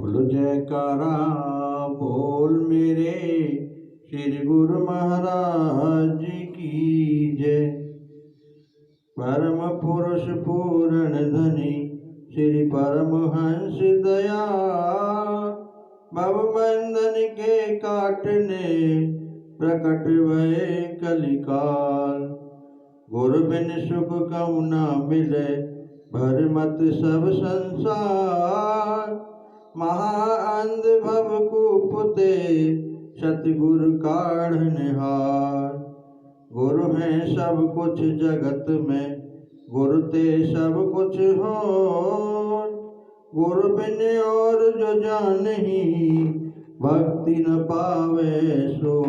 बोल जयकारा बोल मेरे श्री गुरु महाराज की जय। परम पुरुष पूर्ण धनी श्री परमहंस दया, भवबंधन के काटने प्रकट भये कलिकाल। गुरु बिन सुख कम न मिले भर मत सब संसार। महाअंध भव कूपते सतगुरु काढ़निहार। गुरु है सब कुछ जगत में गुरु ते सब कुछ हो। गुरु बिन और जो जानही भक्ति न पावे सो।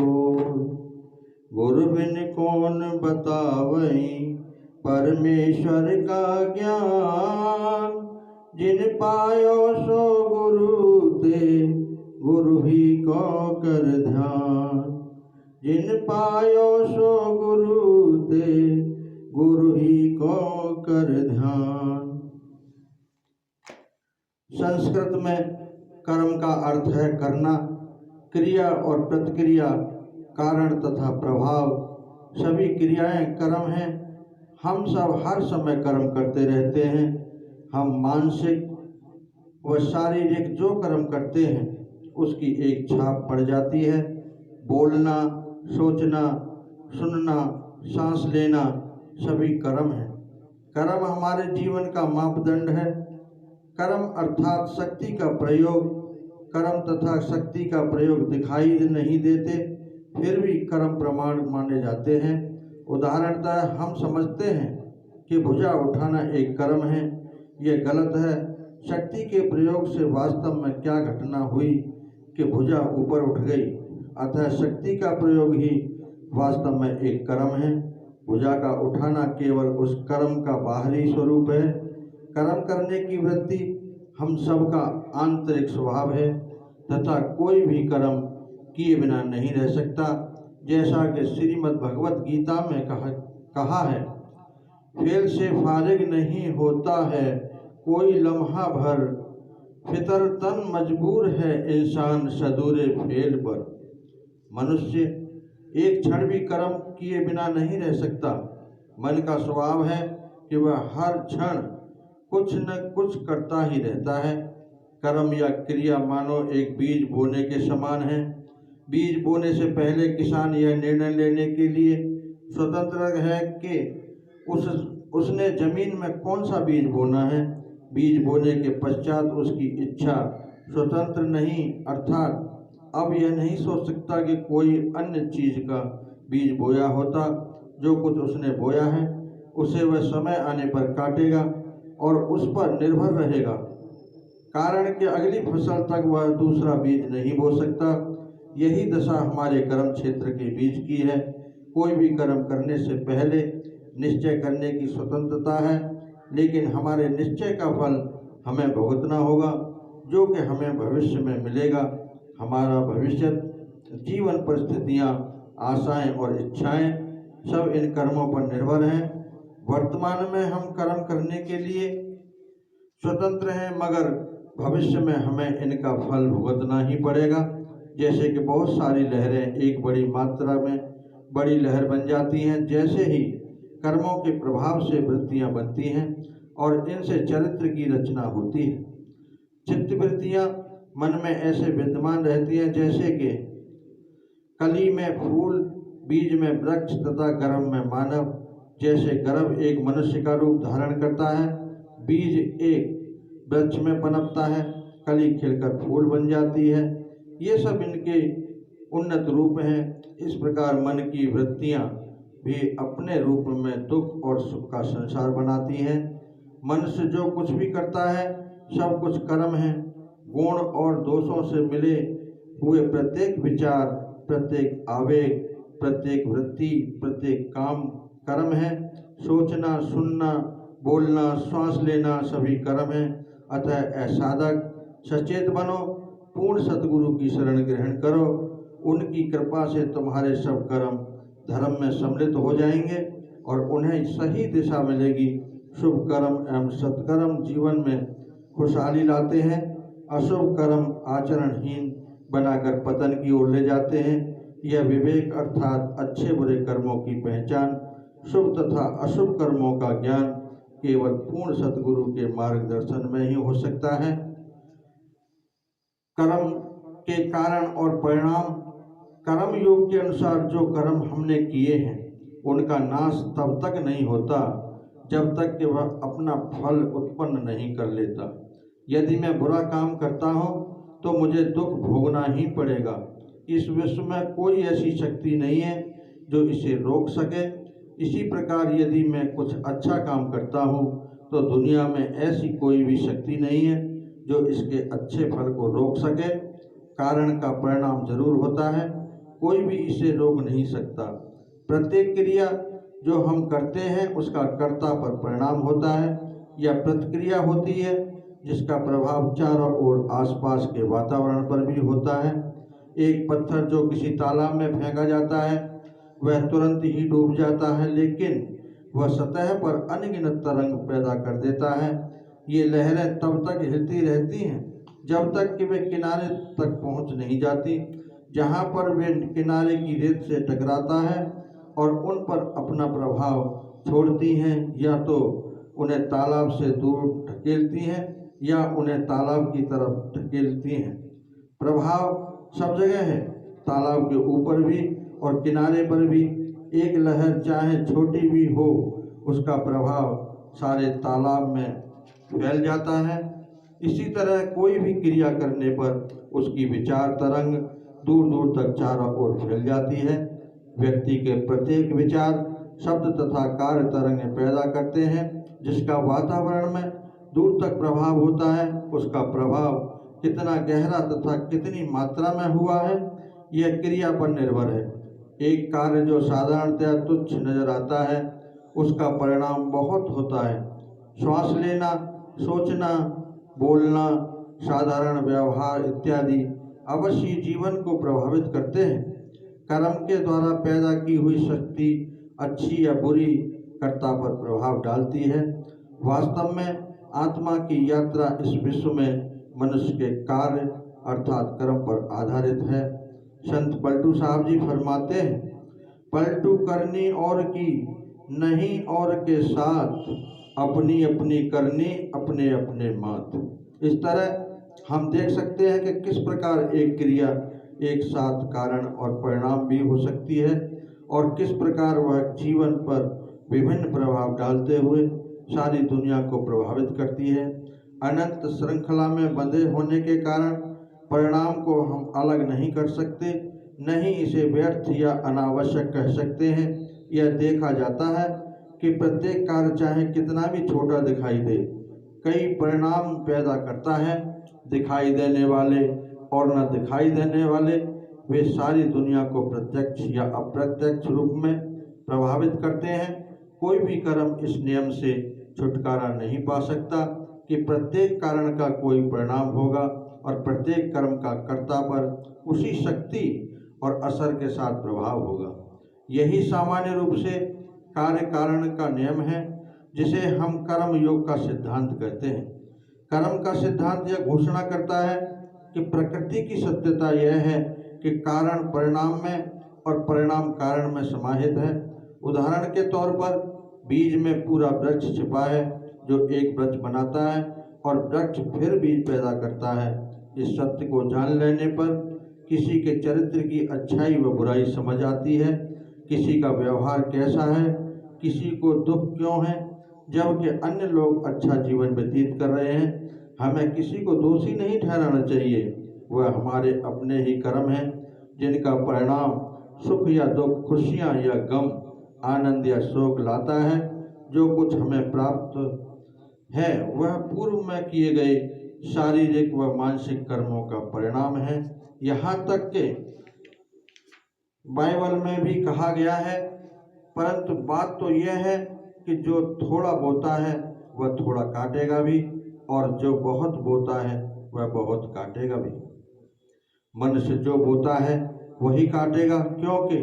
गुरु बिन कौन बतावई परमेश्वर का ज्ञान। जिन पायो सो गुरु ते गुरु ही को कर ध्यान। जिन पायो सो गुरु ते गुरु ही को कर ध्यान। संस्कृत में कर्म का अर्थ है करना। क्रिया और प्रतिक्रिया, कारण तथा प्रभाव, सभी क्रियाएं कर्म हैं। हम सब हर समय कर्म करते रहते हैं। हम मानसिक व शारीरिक जो कर्म करते हैं उसकी एक छाप पड़ जाती है। बोलना, सोचना, सुनना, सांस लेना सभी कर्म है। कर्म हमारे जीवन का मापदंड है। कर्म अर्थात शक्ति का प्रयोग। कर्म तथा शक्ति का प्रयोग दिखाई नहीं देते, फिर भी कर्म प्रमाण माने जाते हैं। उदाहरणतः हम समझते हैं कि भुजा उठाना एक कर्म है। यह गलत है। शक्ति के प्रयोग से वास्तव में क्या घटना हुई कि भुजा ऊपर उठ गई। अतः शक्ति का प्रयोग ही वास्तव में एक कर्म है। भुजा का उठाना केवल उस कर्म का बाहरी स्वरूप है। कर्म करने की वृत्ति हम सबका आंतरिक स्वभाव है तथा कोई भी कर्म किए बिना नहीं रह सकता। जैसा कि श्रीमद् भगवत गीता में कहा है, फेल से फारिग नहीं होता है कोई लम्हा भर। फितर तन मजबूर है इंसान सदूरे फेल पर। मनुष्य एक क्षण भी कर्म किए बिना नहीं रह सकता। मन का स्वभाव है कि वह हर क्षण कुछ न कुछ करता ही रहता है। कर्म या क्रिया मानो एक बीज बोने के समान है। बीज बोने से पहले किसान यह निर्णय लेने के लिए स्वतंत्र है कि उसने जमीन में कौन सा बीज बोना है। बीज बोने के पश्चात उसकी इच्छा स्वतंत्र नहीं, अर्थात अब यह नहीं सोच सकता कि कोई अन्य चीज का बीज बोया होता। जो कुछ उसने बोया है उसे वह समय आने पर काटेगा और उस पर निर्भर रहेगा, कारण कि अगली फसल तक वह दूसरा बीज नहीं बो सकता। यही दशा हमारे कर्म क्षेत्र के बीज की है। कोई भी कर्म करने से पहले निश्चय करने की स्वतंत्रता है, लेकिन हमारे निश्चय का फल हमें भुगतना होगा, जो कि हमें भविष्य में मिलेगा। हमारा भविष्य, जीवन परिस्थितियाँ, आशाएं और इच्छाएं सब इन कर्मों पर निर्भर हैं। वर्तमान में हम कर्म करने के लिए स्वतंत्र हैं, मगर भविष्य में हमें इनका फल भुगतना ही पड़ेगा। जैसे कि बहुत सारी लहरें एक बड़ी मात्रा में बड़ी लहर बन जाती हैं, जैसे ही कर्मों के प्रभाव से वृत्तियाँ बनती हैं और इनसे चरित्र की रचना होती है। चित्त वृत्तियाँ मन में ऐसे विद्यमान रहती हैं जैसे कि कली में फूल, बीज में वृक्ष तथा गर्भ में मानव। जैसे गर्भ एक मनुष्य का रूप धारण करता है, बीज एक वृक्ष में पनपता है, कली खिलकर फूल बन जाती है। ये सब इनके उन्नत रूप हैं। इस प्रकार मन की वृत्तियाँ भी अपने रूप में दुख और सुख का संसार बनाती हैं। मनुष्य जो कुछ भी करता है सब कुछ कर्म है। गुण और दोषों से मिले हुए प्रत्येक विचार, प्रत्येक आवेग, प्रत्येक वृत्ति, प्रत्येक काम कर्म है। सोचना, सुनना, बोलना, श्वास लेना सभी कर्म है। अतः साधक सचेत बनो, पूर्ण सतगुरु की शरण ग्रहण करो। उनकी कृपा से तुम्हारे सब कर्म धर्म में सम्मिलित हो जाएंगे और उन्हें सही दिशा मिलेगी। शुभ कर्म एवं सत्कर्म जीवन में खुशहाली लाते हैं। अशुभ कर्म आचरणहीन बनाकर पतन की ओर ले जाते हैं। यह विवेक अर्थात अच्छे बुरे कर्मों की पहचान, शुभ तथा अशुभ कर्मों का ज्ञान केवल पूर्ण सद्गुरु के मार्गदर्शन में ही हो सकता है। कर्म के कारण और परिणाम। कर्म योग के अनुसार जो कर्म हमने किए हैं उनका नाश तब तक नहीं होता जब तक कि वह अपना फल उत्पन्न नहीं कर लेता। यदि मैं बुरा काम करता हूँ तो मुझे दुख भोगना ही पड़ेगा। इस विश्व में कोई ऐसी शक्ति नहीं है जो इसे रोक सके। इसी प्रकार यदि मैं कुछ अच्छा काम करता हूँ तो दुनिया में ऐसी कोई भी शक्ति नहीं है जो इसके अच्छे फल को रोक सके। कारण का परिणाम जरूर होता है, कोई भी इसे रोक नहीं सकता। प्रत्येक क्रिया जो हम करते हैं उसका कर्ता पर परिणाम होता है या प्रतिक्रिया होती है जिसका प्रभाव चारों ओर आसपास के वातावरण पर भी होता है। एक पत्थर जो किसी तालाब में फेंका जाता है वह तुरंत ही डूब जाता है, लेकिन वह सतह पर अनगिनत तरंग पैदा कर देता है। ये लहरें तब तक हिलती रहती हैं जब तक कि वे किनारे तक पहुंच नहीं जाती, जहां पर वे किनारे की रेत से टकराता है और उन पर अपना प्रभाव छोड़ती हैं, या तो उन्हें तालाब से दूर ढकेलती हैं या उन्हें तालाब की तरफ ढकेलती हैं। प्रभाव सब जगह है, तालाब के ऊपर भी और किनारे पर भी। एक लहर चाहे छोटी भी हो उसका प्रभाव सारे तालाब में फैल जाता है। इसी तरह कोई भी क्रिया करने पर उसकी विचार तरंग दूर दूर तक चारों ओर फैल जाती है। व्यक्ति के प्रत्येक विचार शब्द तथा कार्य तरंगें पैदा करते हैं जिसका वातावरण में दूर तक प्रभाव होता है। उसका प्रभाव कितना गहरा तथा कितनी मात्रा में हुआ है यह क्रिया पर निर्भर है। एक कार्य जो साधारणतया तुच्छ नजर आता है उसका परिणाम बहुत होता है। श्वास लेना, सोचना, बोलना, साधारण व्यवहार इत्यादि अवश्य जीवन को प्रभावित करते हैं। कर्म के द्वारा पैदा की हुई शक्ति अच्छी या बुरी कर्ता पर प्रभाव डालती है। वास्तव में आत्मा की यात्रा इस विश्व में मनुष्य के कार्य अर्थात कर्म पर आधारित है। संत पलटू साहब जी फरमाते हैं, पलटू करनी और की नहीं और के साथ, अपनी अपनी करनी अपने अपने मात। इस तरह हम देख सकते हैं कि किस प्रकार एक क्रिया एक साथ कारण और परिणाम भी हो सकती है और किस प्रकार वह जीवन पर विभिन्न प्रभाव डालते हुए सारी दुनिया को प्रभावित करती है। अनंत श्रृंखला में बंधे होने के कारण परिणाम को हम अलग नहीं कर सकते, न ही इसे व्यर्थ या अनावश्यक कह सकते हैं। यह देखा जाता है कि प्रत्येक कार्य चाहे कितना भी छोटा दिखाई दे, कई परिणाम पैदा करता है। दिखाई देने वाले और न दिखाई देने वाले वे सारी दुनिया को प्रत्यक्ष या अप्रत्यक्ष रूप में प्रभावित करते हैं। कोई भी कर्म इस नियम से छुटकारा नहीं पा सकता कि प्रत्येक कारण का कोई परिणाम होगा और प्रत्येक कर्म का कर्ता पर उसी शक्ति और असर के साथ प्रभाव होगा। यही सामान्य रूप से कार्य कारण का नियम है जिसे हम कर्म योग का सिद्धांत कहते हैं। कर्म का सिद्धांत यह घोषणा करता है कि प्रकृति की सत्यता यह है कि कारण परिणाम में और परिणाम कारण में समाहित है। उदाहरण के तौर पर बीज में पूरा वृक्ष छिपा है जो एक वृक्ष बनाता है और वृक्ष फिर बीज पैदा करता है। इस सत्य को जान लेने पर किसी के चरित्र की अच्छाई व बुराई समझ आती है, किसी का व्यवहार कैसा है, किसी को दुख क्यों है, जबकि अन्य लोग अच्छा जीवन व्यतीत कर रहे हैं। हमें किसी को दोषी नहीं ठहराना चाहिए, वह हमारे अपने ही कर्म हैं जिनका परिणाम सुख या दुख, खुशियाँ या गम, आनंद या शोक लाता है। जो कुछ हमें प्राप्त है वह पूर्व में किए गए शारीरिक व मानसिक कर्मों का परिणाम है। यहाँ तक कि बाइबल में भी कहा गया है, परंतु बात तो यह है कि जो थोड़ा बोता है वह थोड़ा काटेगा भी और जो बहुत बोता है वह बहुत काटेगा भी। मनुष्य जो बोता है वही काटेगा, क्योंकि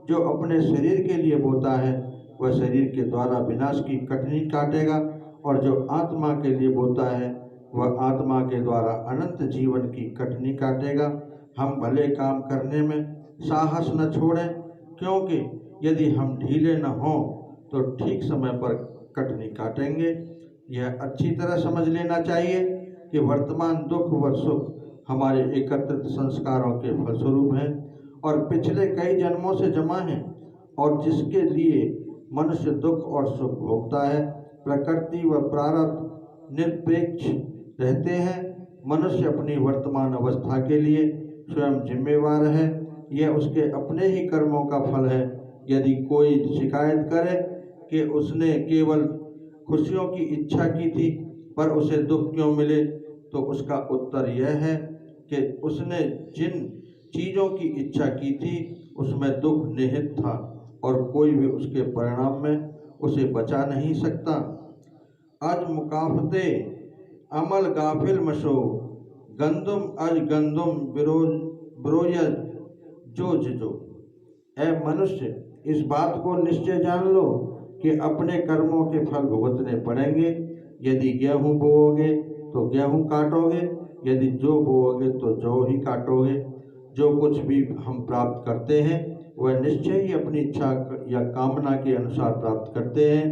जो अपने शरीर के लिए बोता है वह शरीर के द्वारा विनाश की कटनी काटेगा और जो आत्मा के लिए बोता है वह आत्मा के द्वारा अनंत जीवन की कटनी काटेगा। हम भले काम करने में साहस न छोड़ें, क्योंकि यदि हम ढीले न हों तो ठीक समय पर कटनी काटेंगे। यह अच्छी तरह समझ लेना चाहिए कि वर्तमान दुख व सुख हमारे एकत्रित संस्कारों के फलस्वरूप हैं और पिछले कई जन्मों से जमा हैं, और जिसके लिए मनुष्य दुख और सुख भोगता है। प्रकृति व प्रारब्ध निरपेक्ष रहते हैं। मनुष्य अपनी वर्तमान अवस्था के लिए स्वयं जिम्मेवार है। यह उसके अपने ही कर्मों का फल है। यदि कोई शिकायत करे कि उसने केवल खुशियों की इच्छा की थी पर उसे दुख क्यों मिले, तो उसका उत्तर यह है कि उसने जिन चीज़ों की इच्छा की थी उसमें दुख निहित था और कोई भी उसके परिणाम में उसे बचा नहीं सकता। अज मुकाफते अमल गाफिल मशो गंदुम अज गंदुम बिरोज जो। ऐ मनुष्य, इस बात को निश्चय जान लो कि अपने कर्मों के फल भुगतने पड़ेंगे। यदि गेहूँ बोओगे तो गेहूँ काटोगे, यदि जौ बोओगे तो जौ ही काटोगे। जो कुछ भी हम प्राप्त करते हैं वह निश्चय ही अपनी इच्छा या कामना के अनुसार प्राप्त करते हैं।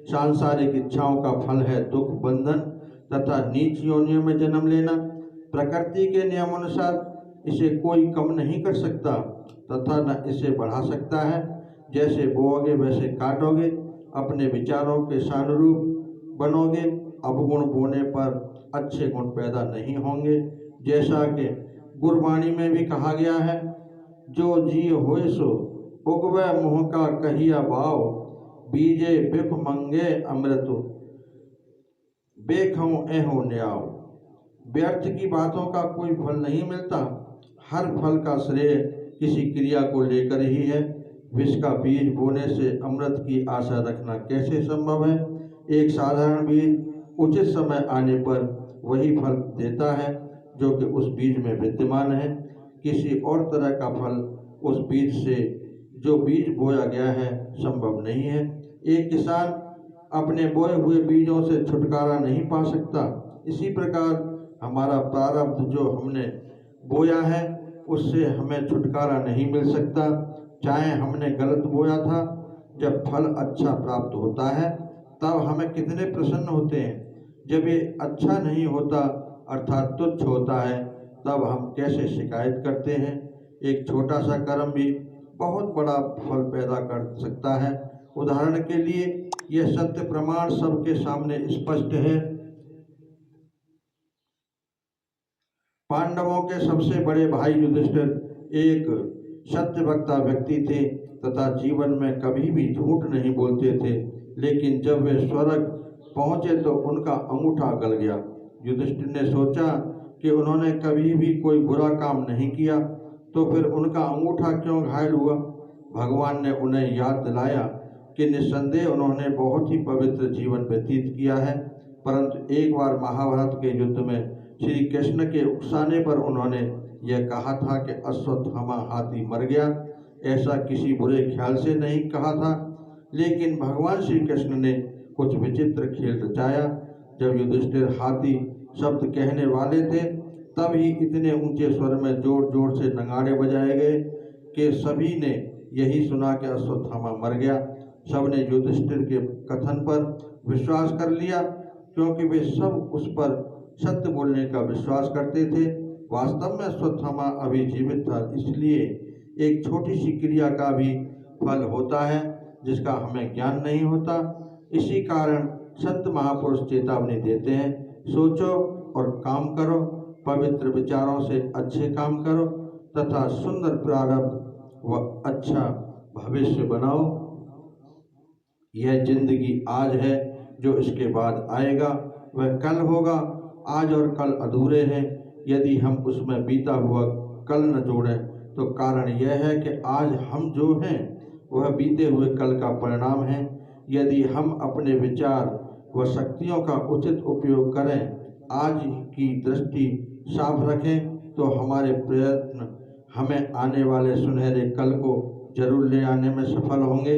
सांसारिक इच्छाओं का फल है दुख, बंधन तथा नीच योनियों में जन्म लेना। प्रकृति के नियमानुसार इसे कोई कम नहीं कर सकता तथा न इसे बढ़ा सकता है। जैसे बोओगे वैसे काटोगे, अपने विचारों के सानुरूप बनोगे। अवगुण बोने पर अच्छे गुण पैदा नहीं होंगे। जैसा कि गुरबाणी में भी कहा गया है, जो जी होए सो उगवे मुँह का कहिया भाव, बीजे बिख मंगे अमृत बेखों एहो न्याव। व्यर्थ की बातों का कोई फल नहीं मिलता। हर फल का श्रेय किसी क्रिया को लेकर ही है। विष का बीज बोने से अमृत की आशा रखना कैसे संभव है। एक साधारण बीज उचित समय आने पर वही फल देता है जो कि उस बीज में विद्यमान है। किसी और तरह का फल उस बीज से जो बीज बोया गया है संभव नहीं है। एक किसान अपने बोए हुए बीजों से छुटकारा नहीं पा सकता। इसी प्रकार हमारा प्रारब्ध जो हमने बोया है उससे हमें छुटकारा नहीं मिल सकता। चाहे हमने गलत बोया था, जब फल अच्छा प्राप्त होता है तब हमें कितने प्रसन्न होते हैं। जब ये अच्छा नहीं होता अर्थात तुच्छ होता है तब हम कैसे शिकायत करते हैं। एक छोटा सा कर्म भी बहुत बड़ा फल पैदा कर सकता है। उदाहरण के लिए यह सत्य प्रमाण सबके सामने स्पष्ट है। पांडवों के सबसे बड़े भाई युधिष्ठिर एक सत्यवक्ता व्यक्ति थे तथा जीवन में कभी भी झूठ नहीं बोलते थे। लेकिन जब वे स्वर्ग पहुंचे तो उनका अंगूठा गल गया। युधिष्ठिर ने सोचा कि उन्होंने कभी भी कोई बुरा काम नहीं किया, तो फिर उनका अंगूठा क्यों घायल हुआ। भगवान ने उन्हें याद दिलाया कि निस्संदेह उन्होंने बहुत ही पवित्र जीवन व्यतीत किया है, परंतु एक बार महाभारत के युद्ध में श्री कृष्ण के उकसाने पर उन्होंने यह कहा था कि अश्वत्थामा हाथी मर गया। ऐसा किसी बुरे ख्याल से नहीं कहा था, लेकिन भगवान श्री कृष्ण ने कुछ विचित्र खेल रचाया। जब युधिष्ठिर हाथी शब्द कहने वाले थे तब ही इतने ऊंचे स्वर में जोर जोर से नगाड़े बजाए गए कि सभी ने यही सुना कि अश्वत्थामा मर गया। सबने युधिष्ठिर के कथन पर विश्वास कर लिया, क्योंकि वे सब उस पर सत्य बोलने का विश्वास करते थे। वास्तव में अश्वत्थामा अभी जीवित था, इसलिए एक छोटी सी क्रिया का भी फल होता है जिसका हमें ज्ञान नहीं होता। इसी कारण संत महापुरुष चेतावनी देते हैं, सोचो और काम करो, पवित्र विचारों से अच्छे काम करो तथा सुंदर प्रारब्ध व अच्छा भविष्य बनाओ। यह जिंदगी आज है, जो इसके बाद आएगा वह कल होगा। आज और कल अधूरे हैं। यदि हम उसमें बीता हुआ कल न जोड़ें तो कारण यह है कि आज हम जो हैं वह बीते हुए कल का परिणाम है। यदि हम अपने विचार व शक्तियों का उचित उपयोग करें, आज की दृष्टि साफ रखें, तो हमारे प्रयत्न हमें आने वाले सुनहरे कल को जरूर ले आने में सफल होंगे।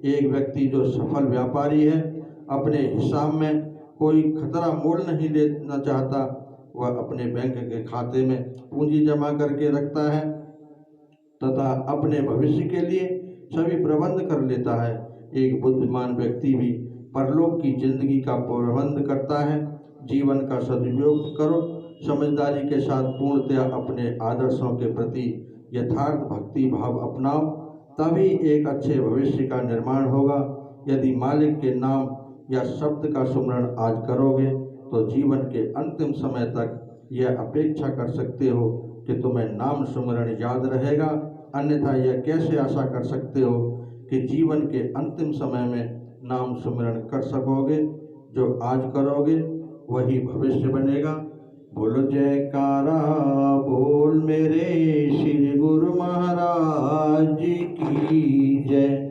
एक व्यक्ति जो सफल व्यापारी है अपने हिसाब में कोई खतरा मोल नहीं लेना चाहता, वह अपने बैंक के खाते में पूंजी जमा करके रखता है तथा अपने भविष्य के लिए सभी प्रबंध कर लेता है। एक बुद्धिमान व्यक्ति भी परलोक की जिंदगी का प्रबंध करता है। जीवन का सदुपयोग करो, समझदारी के साथ पूर्णतया अपने आदर्शों के प्रति यथार्थ भक्ति भाव अपनाओ, तभी एक अच्छे भविष्य का निर्माण होगा। यदि मालिक के नाम या शब्द का सुमरण आज करोगे तो जीवन के अंतिम समय तक यह अपेक्षा कर सकते हो कि तुम्हें नाम सुमरण याद रहेगा, अन्यथा यह कैसे आशा कर सकते हो कि जीवन के अंतिम समय में नाम सुमरण कर सकोगे। जो आज करोगे वही भविष्य बनेगा। बोलो जयकारा बोल मेरे श्री गुरु महाराज जी की जय।